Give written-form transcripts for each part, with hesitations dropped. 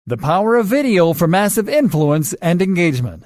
The power of video for massive influence and engagement.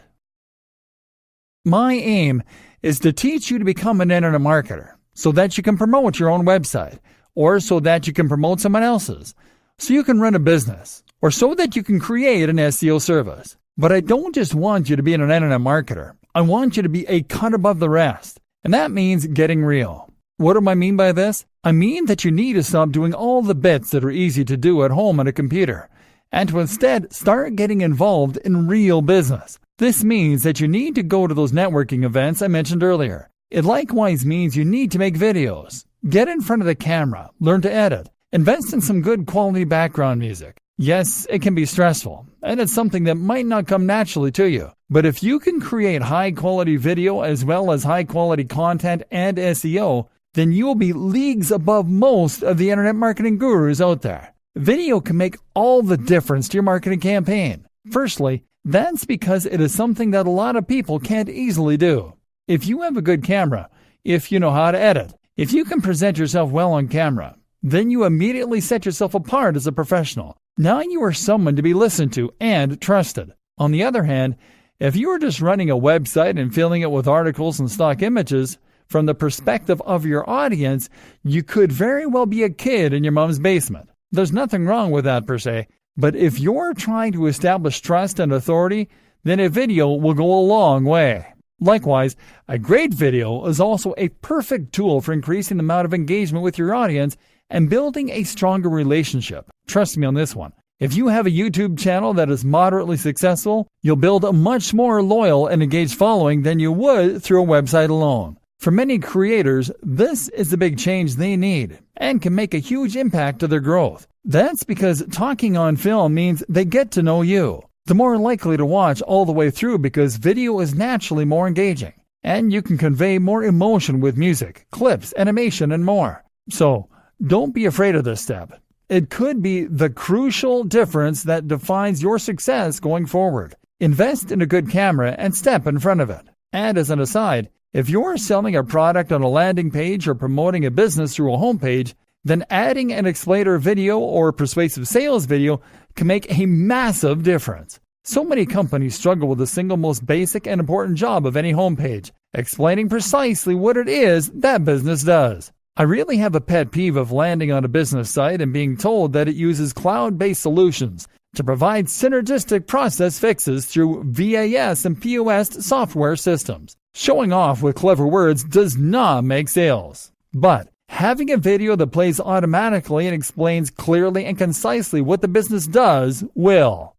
My aim is to teach you to become an internet marketer so that you can promote your own website, or so that you can promote someone else's, so you can run a business, or so that you can create an SEO service. But I don't just want you to be an internet marketer. I want you to be a cut above the rest. And that means getting real. What do I mean by this? I mean that you need to stop doing all the bits that are easy to do at home on a computer, and to instead start getting involved in real business. This means that you need to go to those networking events I mentioned earlier. It likewise means you need to make videos. Get in front of the camera, learn to edit, invest in some good quality background music. Yes, it can be stressful, and it's something that might not come naturally to you. But if you can create high quality video as well as high quality content and SEO, then you will be leagues above most of the internet marketing gurus out there. Video can make all the difference to your marketing campaign. Firstly, that's because it is something that a lot of people can't easily do. If you have a good camera, if you know how to edit, if you can present yourself well on camera, then you immediately set yourself apart as a professional. Now you are someone to be listened to and trusted. On the other hand, if you are just running a website and filling it with articles and stock images, from the perspective of your audience, you could very well be a kid in your mom's basement. There's nothing wrong with that per se, but if you're trying to establish trust and authority, then a video will go a long way. Likewise, a great video is also a perfect tool for increasing the amount of engagement with your audience and building a stronger relationship. Trust me on this one. If you have a YouTube channel that is moderately successful, you'll build a much more loyal and engaged following than you would through a website alone. For many creators, this is the big change they need and can make a huge impact to their growth. That's because talking on film means they get to know you. They're more likely to watch all the way through because video is naturally more engaging, and you can convey more emotion with music, clips, animation, and more. So, don't be afraid of this step. It could be the crucial difference that defines your success going forward. Invest in a good camera and step in front of it. And as an aside, if you're selling a product on a landing page or promoting a business through a homepage, then adding an explainer video or persuasive sales video can make a massive difference. So many companies struggle with the single most basic and important job of any homepage, explaining precisely what it is that business does. I really have a pet peeve of landing on a business site and being told that it uses cloud-based solutions to provide synergistic process fixes through VAS and POS software systems. Showing off with clever words does not make sales. But having a video that plays automatically and explains clearly and concisely what the business does will.